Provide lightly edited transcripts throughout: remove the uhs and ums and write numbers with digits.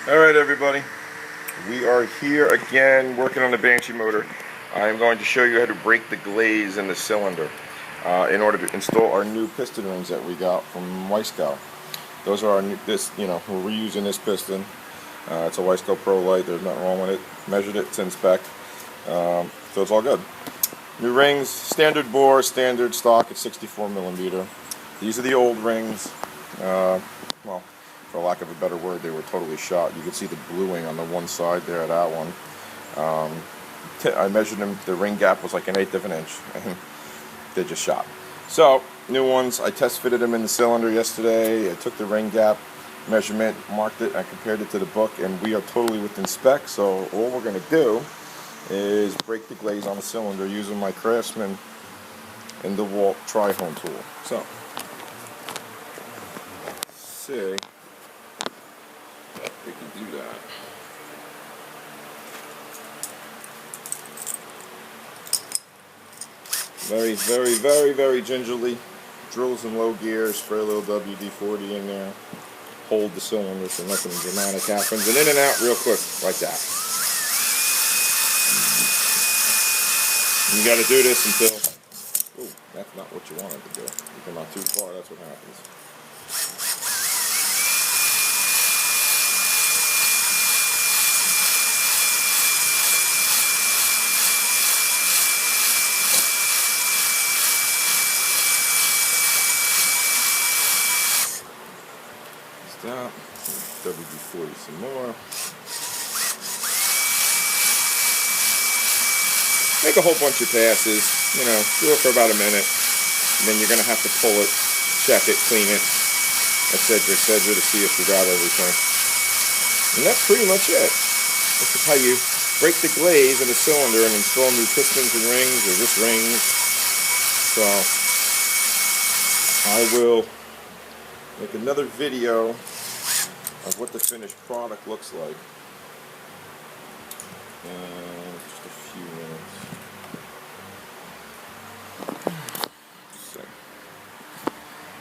Alright everybody, we are here again working on the Banshee motor. I am going to show you how to break the glaze in the cylinder in order to install our new piston rings that we got from Wiseco. Those are our new, we're reusing this piston. It's a Wiseco Pro Light, there's nothing wrong with it. Measured it, it's in spec, so it's all good. New rings, standard bore, standard stock at 64 millimeter. These are the old rings. Well, for lack of a better word, they were totally shot. You can see the bluing on the one side there, that one. I measured them, the ring gap was like 1/8 of an inch, and they just shot. So, new ones, I test fitted them in the cylinder yesterday. I took the ring gap measurement, marked it, I compared it to the book, and we are totally within spec. So all we're going to do is break the glaze on the cylinder using my Craftsman in the DeWalt tri-hone tool. So, let's see. We can do that. Very gingerly. Drills in low gear, spray a little WD-40 in there. Hold the cylinder so nothing dramatic happens. And in and out real quick, like that. And you gotta do this until, ooh, that's not what you wanted to do. You come out too far, that's what happens. Stop. WD-40 some more. Make a whole bunch of passes, do it for about a minute, and then you're going to have to pull it, check it, clean it, etc., to see if you got everything. And that's pretty much it. This is how you break the glaze in the cylinder and install new pistons and rings, or just rings. So, I will make another video of what the finished product looks like in just a few minutes.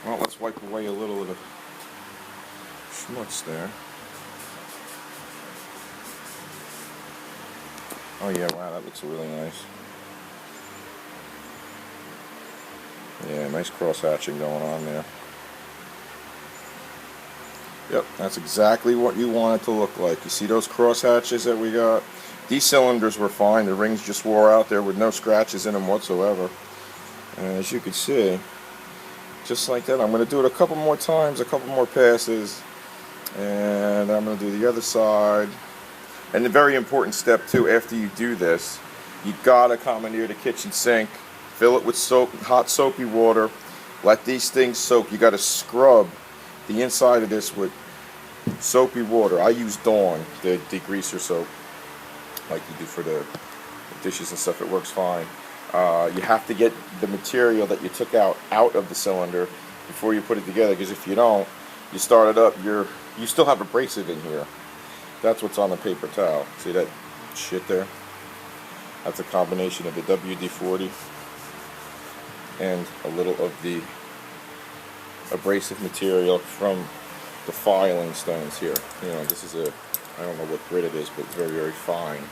Well, let's wipe away a little of the schmutz there. Oh yeah, wow, that looks really nice. Yeah, nice cross hatching going on there. Yep, that's exactly what you want it to look like. You see those cross hatches that we got? These cylinders were fine. The rings just wore out there with no scratches in them whatsoever. And as you can see, just like that, I'm going to do it a couple more times, a couple more passes, and I'm going to do the other side. And the very important step too, after you do this, you got to commandeer the kitchen sink, fill it with soap, hot soapy water, let these things soak. You got to scrub the inside of this with soapy water. I use Dawn, the degreaser soap, like you do for the dishes and stuff. It works fine. You have to get the material that you took out of the cylinder before you put it together, because if you don't, you start it up, you still have abrasive in here. That's what's on the paper towel. See that shit there? That's a combination of the WD-40 and a little of the abrasive material from the filing stones here. This is I don't know what grit it is, but it's very fine.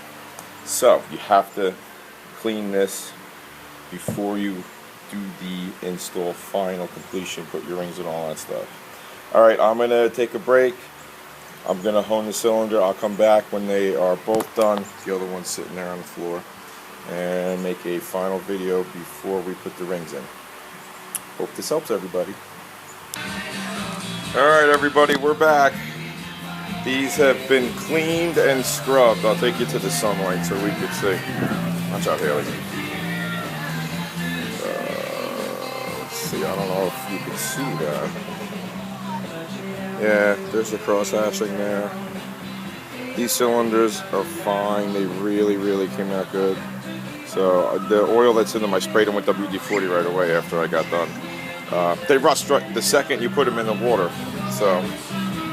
So you have to clean this before you do the install, final completion, put your rings and all that stuff. Alright, I'm going to take a break. I'm going to hone the cylinder. I'll come back when they are both done, the other one's sitting there on the floor, and make a final video before we put the rings in. Hope this helps everybody. Alright everybody, we're back. These have been cleaned and scrubbed. I'll take you to the sunlight so we can see. Watch out, Haley. Let's see, I don't know if you can see that. Yeah, there's the cross hatching there. These cylinders are fine. They really came out good. So the oil that's in them, I sprayed them with WD-40 right away after I got done. They rust the second you put them in the water. So,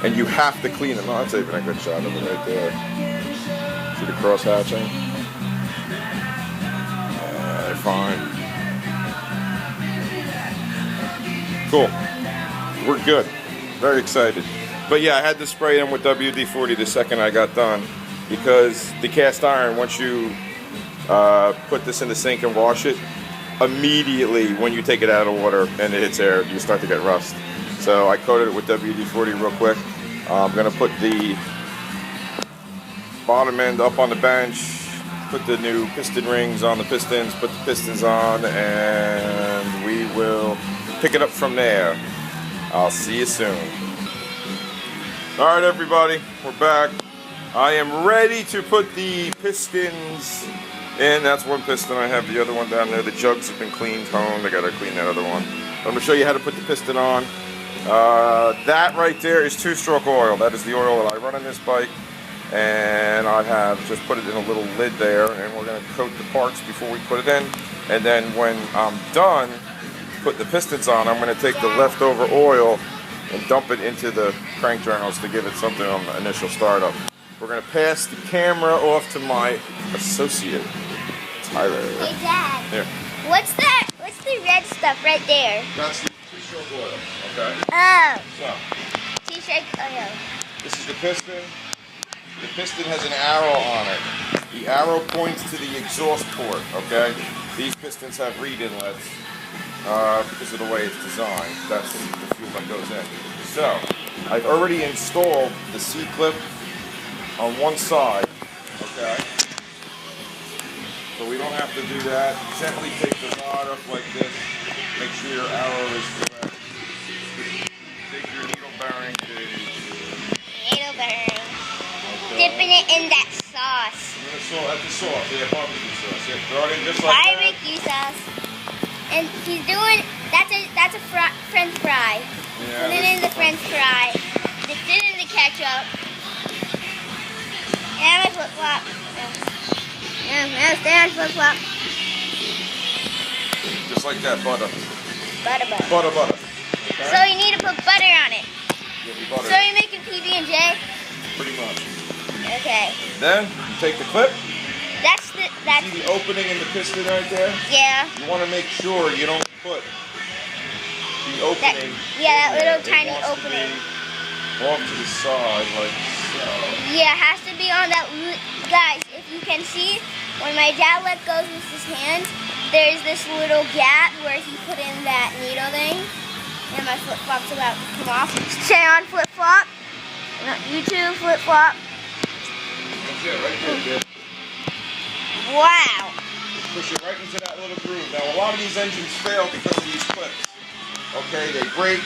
and you have to clean them. Oh, that's even a good shot of it right there. See the cross hatching? Yeah, they're fine. Cool. We're good. Very excited. But yeah, I had to spray them with WD-40 the second I got done, because the cast iron, once you put this in the sink and wash it, immediately when you take it out of water and it hits air, you start to get rust. So I coated it with WD-40 real quick. I'm going to put the bottom end up on the bench, put the new piston rings on the pistons, put the pistons on, and we will pick it up from there. I'll see you soon. Alright everybody, we're back. I am ready to put the pistons in. That's one piston. I have the other one down there. The jugs have been cleaned, honed. I gotta clean that other one. I'm gonna show you how to put the piston on. That right there is 2-stroke oil. That is the oil that I run on this bike. And I have just put it in a little lid there, and we're gonna coat the parts before we put it in. And then when I'm done putting the pistons on, I'm gonna take the leftover oil and dump it into the crank journals to give it something on the initial startup. We're gonna pass the camera off to my associate, Tyler. Hey Dad. Here. What's that? What's the red stuff right there? That's the 2-stroke oil, okay? Oh. So, 2-stroke oil. this is the piston. The piston has an arrow on it. The arrow points to the exhaust port, okay? These pistons have reed inlets because of the way it's designed. That's the fuel that goes in. So, I've already installed the C-clip on one side, okay? So we don't have to do that. Gently take the rod up like this. Make sure your arrow is correct. Take your needle bearing gauge. Needle bearing. Dipping it in that sauce. At the sauce, yeah, barbecue sauce. Yeah, throw it in just like that. Barbecue sauce. And he's doing, that's a French fry. Yeah, put it in the French fry. Dip it in the ketchup. And my flip-flop. Now stay on flip-flop. Just like that, butter. Butter. Butter. Okay? So you need to put butter on it. Yeah, the butter. So you're making PB&J? Pretty much. Okay. Then, you take the clip. That's See the opening in the piston right there? Yeah. You want to make sure you don't put the opening. That little there. tiny It wants opening. To be off to the side, like so. Yeah, it has to be on that. Guys, if you can see, when my dad let go with his hand, there's this little gap where he put in that needle thing. And my flip-flop's about to come off. Stay on flip-flop. YouTube flip-flop. That's it, right there, kid. Wow. Push it right into that little groove. Now, a lot of these engines fail because of these clips. Okay, they break,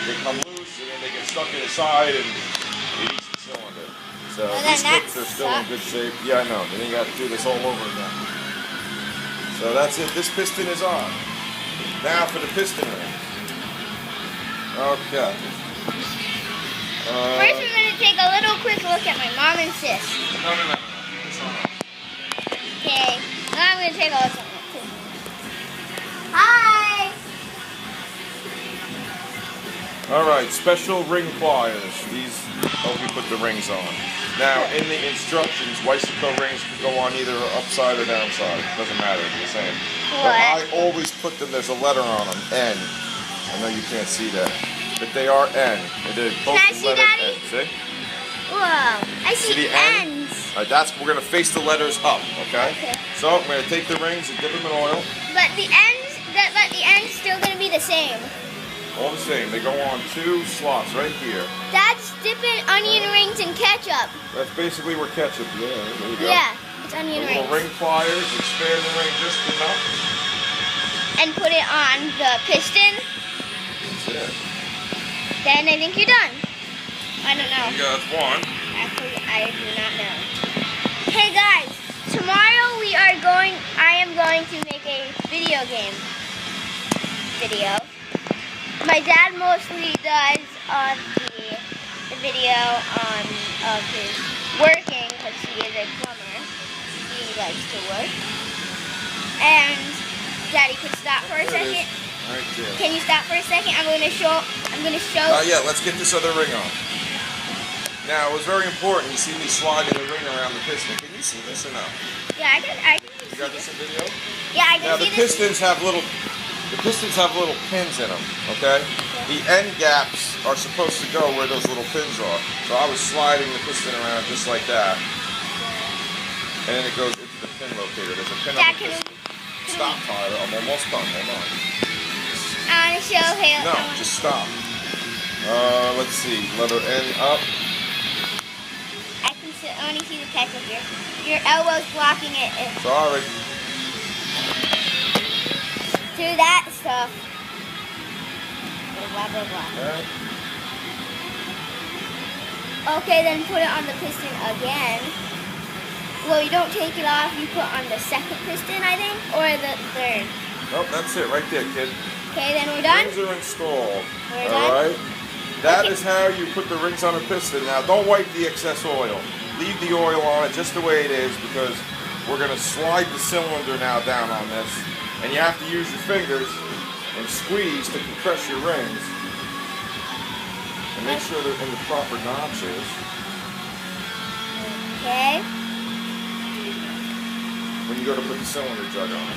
they come loose, and then they get stuck in the side, and it eats the cylinder. So these clips are still in good shape. Yeah, I know. Then you got to do this all over again. So that's it. This piston is on. Now for the piston ring. Okay. First, we're going to take a little quick look at my mom and sis. No. Keep this on. Okay. Now I'm going to take a look at them too. Hi! Alright, special ring pliers. These help you put the rings on. Now, in the instructions, Weisico rings can go on either upside or downside. Doesn't matter, it's the same. But I always put them, there's a letter on them, N. I know you can't see that. But they are N. They're both Can I the see, letter Daddy? N. See? Whoa. I see the ends. Alright, we're going to face the letters up, okay? So, I'm going to take the rings and dip them in oil. But the ends still going to be the same. All the same. They go on 2 slots right here. That's dipping onion rings in ketchup. That's basically where ketchup, yeah, there you go. Yeah, it's onion Little rings. ring pliers, expand the ring just enough. And put it on the piston. That's it. Then I think you're done. I don't know. You got one. Actually, I do not know. Hey guys, tomorrow I am going to make a video game video. My dad mostly does the video of his working because he is a plumber. He likes to work. And Daddy, could stop for a second. Right there. Can you stop for a second? I'm gonna show. Yeah, let's get this other ring on. Now, it was very important. You see me sliding the ring around the piston. Can you see this or no? Yeah, I can You got this in video? Yeah, I can Now, see the this. pistons have little The pistons have little pins in them, okay? The end gaps are supposed to go where those little pins are. So I was sliding the piston around just like that. And then it goes into the pin locator. There's a pin on the piston. Stop, Tyler. I'm almost done. Hold on. I want to show him. No, just stop. Let's see. Letter N up. I want to see the ketchup here. Your elbow's blocking it. Sorry. Do that stuff. Blah, blah, blah. Right. Okay, then put it on the piston again. Well, you don't take it off. You put on the second piston, I think, or the third. Nope, that's it right there, kid. Okay, then we're done. Rings are installed. We're all done? right. That is how you put the rings on a piston. Now, don't wipe the excess oil. Leave the oil on it just the way it is because we're going to slide the cylinder now down on this. And you have to use your fingers and squeeze to compress your rings. And make sure they're in the proper notches. Okay. When you go to put the cylinder jug on.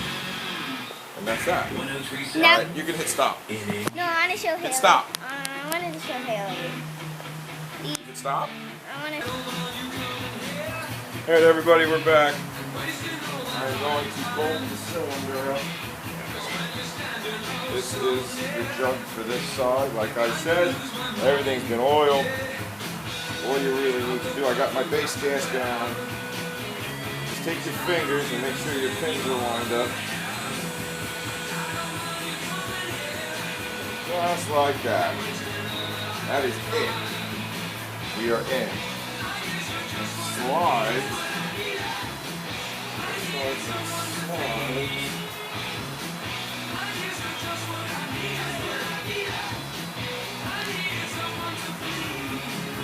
And that's that. Now, All right, you can hit stop. no, I want to show Haley. Hit stop. I wanted to show Haley. Hit stop. I want to. Alright everybody, we're back. I'm going to bolt the cylinder up. This is the jug for this side. Like I said, everything's been oiled. All you really need to do, I got my base gasket on. Just take your fingers and make sure your pins are lined up. Just like that. That is it. We are in. Slide.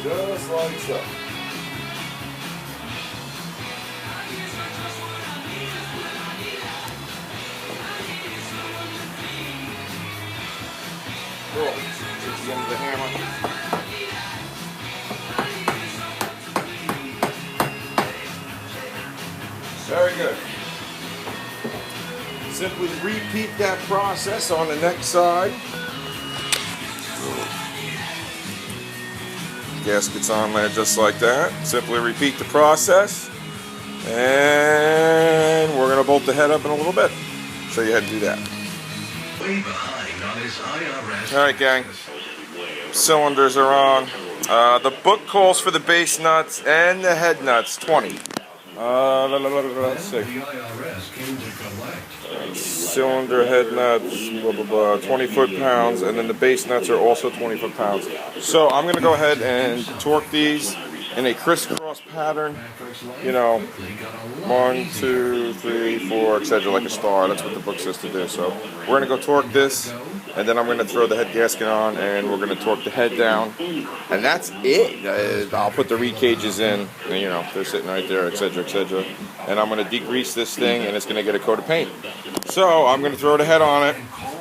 Just like so. Cool. Take the end of the hammer. Very good. Simply repeat that process on the next side. Gasket's on there just like that. Simply repeat the process. And we're going to bolt the head up in a little bit. Show you how to do that. Alright gang, cylinders are on. The book calls for the base nuts and the head nuts 20. Let's see. Cylinder head nuts, blah, blah, blah, 20 foot-pounds, and then the base nuts are also 20 foot-pounds. So I'm going to go ahead and torque these in a crisscross pattern, you know, 1, 2, 3, 4, etc., like a star. That's what the book says to do. So we're going to go torque this, and then I'm going to throw the head gasket on, and we're going to torque the head down, and that's it. I'll put the reed cages in, and, you know, they're sitting right there, etc., etc., and I'm going to degrease this thing, and it's going to get a coat of paint. So I'm going to throw the head on it.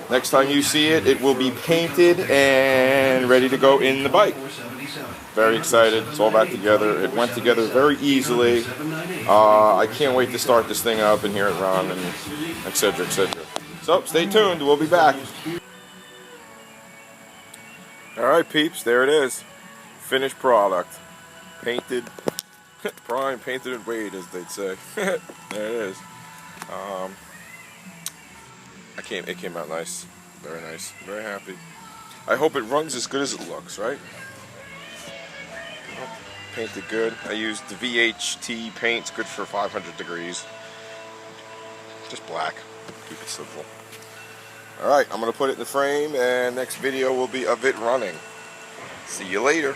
Next time you see it, it will be painted and ready to go in the bike. Very excited. It's all back together. It went together very easily. I can't wait to start this thing up and hear it run, and etc., etc. So stay tuned. We'll be back. All right, peeps. There it is. Finished product. Painted, prime, painted, and weighed, as they'd say. There it is. It came out nice. Very nice. Very happy. I hope it runs as good as it looks, right? Painted good. I used the VHT paint. It's good for 500 degrees. Just black. Keep it simple. Alright, I'm going to put it in the frame, and next video will be of it running. See you later.